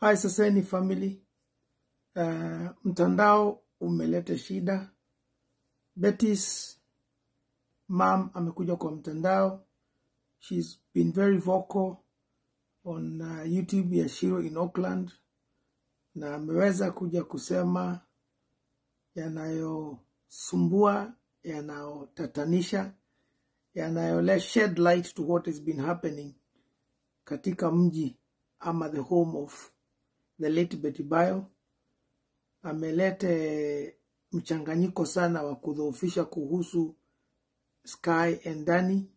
Hi Saseni family. Mtandao umeleta shida. Betty's mom amekuja kwa mtandao. She's been very vocal on YouTube ya Shiro in Auckland. Na ameweza kuja kusema yanayosumbua, yanayotatanisha, shed light to what has been happening katika mji ama the home of the late Betty Bayo. Amelete mchanganyiko sana wa kudhoofisha kuhusu Sky and Danny.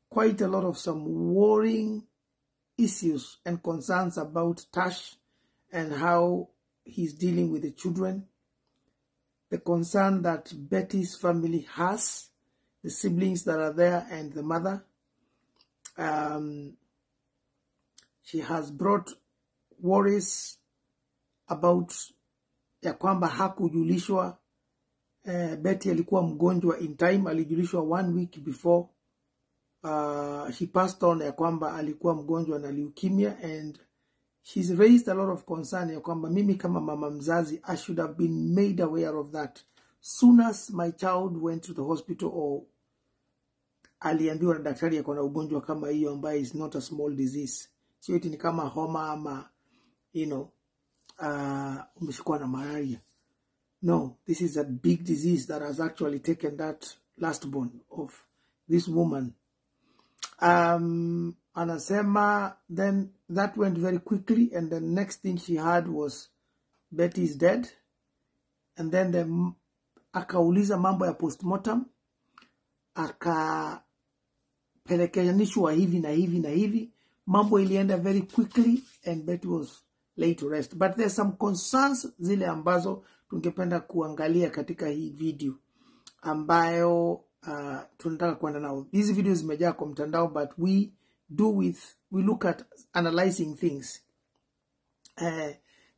Quite a lot of some worrying issues and concerns about Tash and how he's dealing with the children. The concern that Betty's family has, the siblings that are there and the mother. She has brought worries about ya kwamba hakujulishwa Betty alikuwa mgonjwa in time. Alijulishwa 1 week before she passed on, ya kwamba alikuwa mgonjwa na leukemia, and she's raised a lot of concern ya kwamba mimi kama mama mzazi I should have been made aware of that soon as my child went to the hospital, or aliambiwa na daktari yako na ugonjwa kama hiyo ambayo is not a small disease. Sio eti ni kama homa ama umeshikwa na malaria. No, this is a big disease that has actually taken that last born of this woman. Anasema then that went very quickly, and the next thing she had was Betty is dead. And then akauliza mambo ya postmortem, akapelekeanishwa hivi na hivi na hivi. Mambo ilienda very quickly and Betty was laid to rest. But there's some concerns zile ambazo tungependa kuangalia katika hii video ambayo tunataka kuenda nao. These videos zimejaa kwa mtandao, but we look at analyzing things.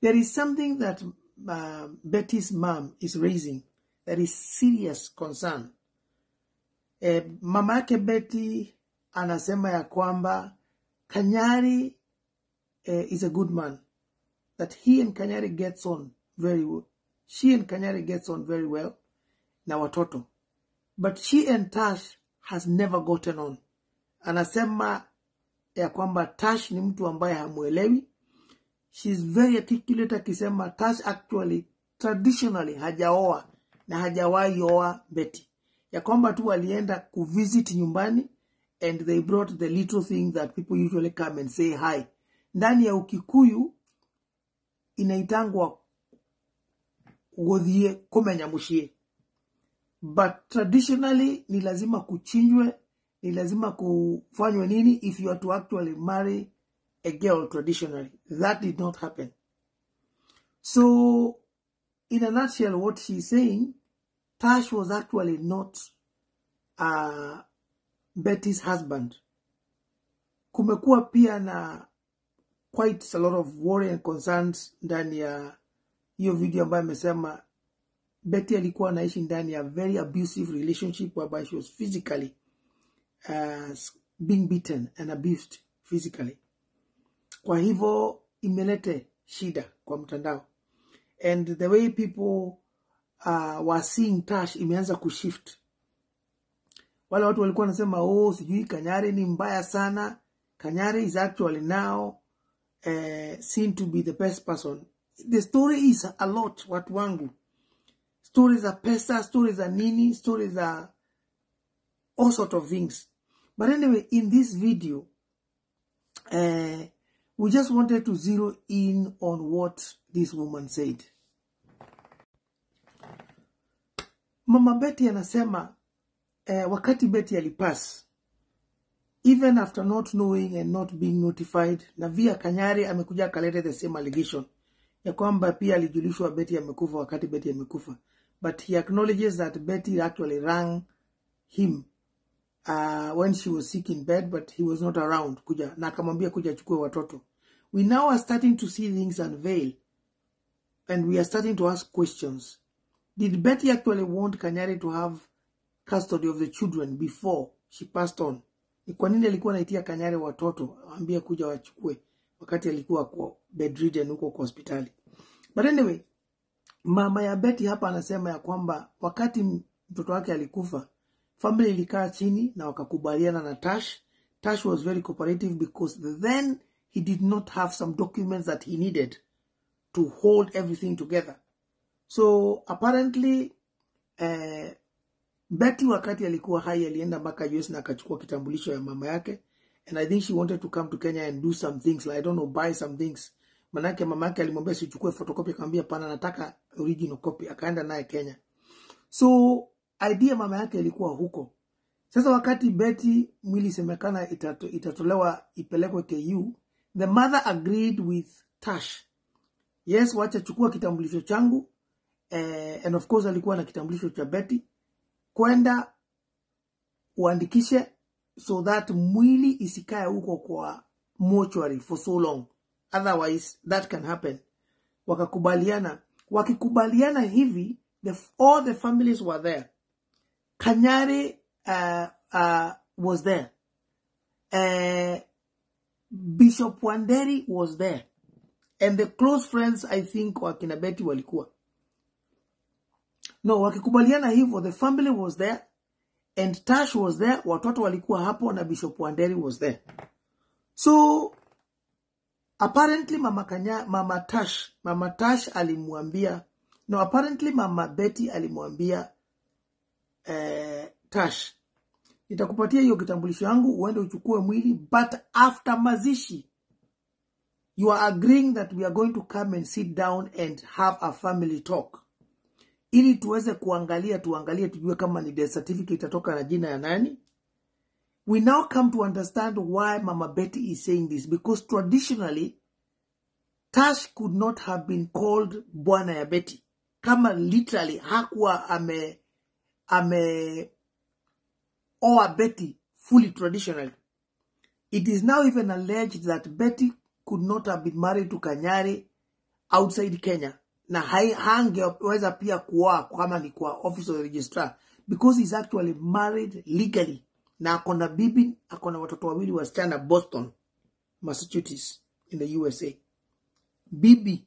There is something that Betty's mom is raising that is serious concern. Mama yake Betty anasema ya kwamba Kanyari is a good man, that he and Kanyari gets on very well. She and Kanyari gets on very well na watoto, but she and Tash has never gotten on. Anasema ya kwamba Tash ni mtu ambaye hamuelewi. She's very articulate akisema Tash actually traditionally hajaoa na hajawahi oa Betty, ya kwamba tu alienda kuvisit nyumbani and they brought the little thing that people usually come and say hi. Ndani ya Ukikuyu inaitangwa ugodhie kumenya mushie. But traditionally ni lazima kuchinjwe, ni lazima kufanywe nini if you are to actually marry a girl traditionally. That did not happen. So in a nutshell, what she's saying, Tash was actually not Betty's husband. Kumekuwa pia na quite a lot of worry and concerns ndani ya hiyo video ambayo amesema Betty alikuwa anaishi ndani ya very abusive relationship whereby she was physically being beaten and abused physically. Kwa hivyo imelete shida kwa mtandao, and the way people were seeing Tash imeanza kushift. Wale watu walikuwa wanasema sijui Kanyari ni mbaya sana. Kanyari is actually now seen to be the best person. The story is a lot, watu wangu. Stories are pesa, stories are nini, stories are all sort of things. But anyway, in this video, we just wanted to zero in on what this woman said. Mama Betty anasema, wakati Betty alipass, even after not knowing and not being notified, na via Kanyari amekuja akalete the same allegation ya kwamba pia alijulishwa Betty amekufa wakati Betty amekufa. But he acknowledges that Betty actually rang him when she was sick in bed, but he was not around kuja, na akamwambia kuja chukue watoto. We now are starting to see things unveil, and we are starting to ask questions. Did Betty actually want Kanyari to have custody of the children before she passed on? Ni kwa nini alikuwa anaitia Kanyari watoto ambia kuja wachukue? wakati alikuwa kwa bedridden huko kwa hospitali. But anyway, mama ya Betty hapa anasema ya kwamba wakati mtoto wake alikufa, family ilikaa chini na wakakubaliana na Tash. Tash was very cooperative because then he did not have some documents that he needed to hold everything together. So apparently Betty wakati alikuwa hai alienda mpaka US na akachukua kitambulisho ya mama yake, and I think she wanted to come to Kenya and do some things, like I don't know, buy some things. Manake mama yake alimwambia sichukue photocopy, akamwambia pana, nataka original copy. Akaenda naye Kenya. So idea mama yake ilikuwa huko. Sasa wakati Betty mwili semekana itatolewa ipelekwe KU, the mother agreed with Tash. Yes, wacha chukua kitambulisho changu, and of course alikuwa na kitambulisho cha Betty, kwenda uandikishe so that mwili isikae huko kwa mortuary for so long. Otherwise that can happen. Wakikubaliana hivi, all the families were there. Kanyari was there. Bishop Wanderi was there. And the close friends, I think, wakina Betty walikuwa. No, wakikubaliana hivyo, the family was there, and Tash was there, watoto walikuwa hapo, na Bishop Wanderi was there. So apparently Mama Tash alimwambia, no, apparently Mama Betty alimwambia Tash, nitakupatia hiyo kitambulisho yangu uende uchukue mwili, but after mazishi you are agreeing that we are going to come and sit down and have a family talk, ili tuweze tuangalie tujue kama ni death certificate itatoka na jina ya nani. We now come to understand why Mama Betty is saying this, because traditionally Tash could not have been called Bwana ya Betty kama literally hakuwa oa Betty fully traditionally. It is now even alleged that Betty could not have been married to Kanyari outside Kenya, na hangeweza pia kuoa kama ni kwa office of the registrar, because he's actually married legally, na akona bibi, akona watoto wawili wasichana Boston, Massachusetts in the USA. Bibi.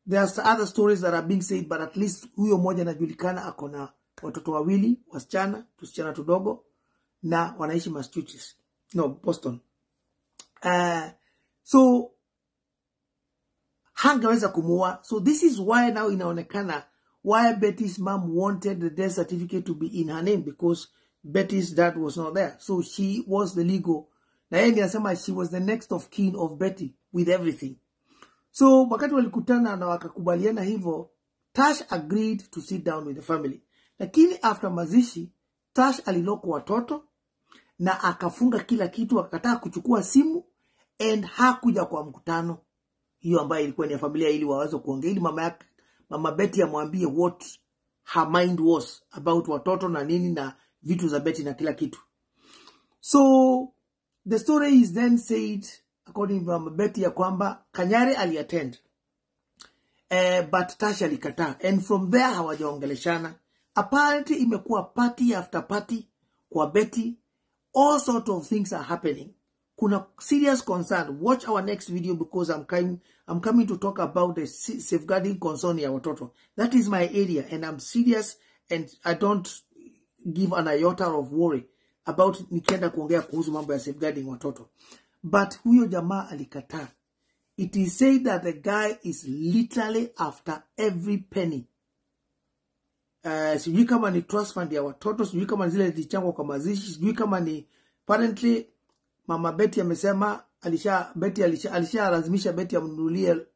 There's other stories that are being said, but at least huyo moja anajulikana, akona watoto wawili wasichana, tusichana tudogo, na wanaishi Massachusetts. No, Boston. So hangeweza kumuoa. So this is why now inaonekana why Betty's mom wanted the death certificate to be in her name, because Betty's dad was not there. So she was the legal. Na yeye anasema she was the next of kin of Betty with everything. So wakati walikutana na wakakubaliana hivyo, Tash agreed to sit down with the family. Lakini after mazishi, Tash aliloko watoto na akafunga kila kitu, akakataa kuchukua simu, and hakuja kwa mkutano hiyo ambayo ilikuwa ni ya familia, ili waweze kuongea, ili Mama Betty amwambie what her mind was about watoto na nini na vitu za Betty na kila kitu. So the story is then said according to Mama Betty ya kwamba Kanyari aliattend, but Tash alikataa, and from there hawajaongeleshana. Apparently imekuwa party after party kwa Betty. All sort of things are happening. Kuna serious concern. Watch our next video, because I'm coming to talk about the safeguarding concern ya watoto. That is my area, and I'm serious, and I don't give an iota of worry about nikienda kuongea kuhusu mambo ya safeguarding watoto. But huyo jamaa alikataa. It is said that the guy is literally after every penny. Sijui kama ni trust fund ya watoto, sijui kama zile zilichangwa kwa mazishi, sijui kama ni apparently Mama Betty amesema alishalazimisha Betty amnunulie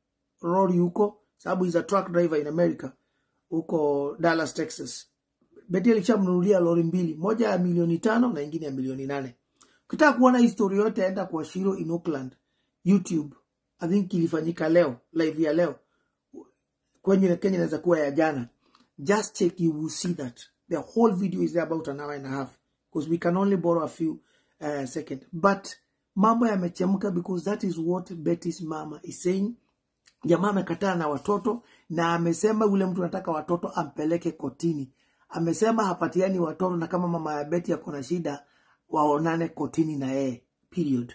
lori huko, sababu he's a truck driver in America huko Dallas, Texas. Betty alishamnunulia lori mbili, moja ya 5 milioni na nyingine ya 8 milioni. Ukitaka kuona historia yote enda kwa Shiro in Oakland YouTube. I think ilifanyika leo, live ya leo. Kwenye Kenya inaweza kuwa ya jana. Just check, you will see that. The whole video is there about an hour and a half, because we can only borrow a few seconds. But mambo yamechemka, because that is what Betty's mama is saying. Jamaa amekataa na watoto, na amesema ule mtu anataka watoto ampeleke kotini. Amesema hapatiani watoto, na kama mama ya Betty akona shida waonane kotini na yeye. Period.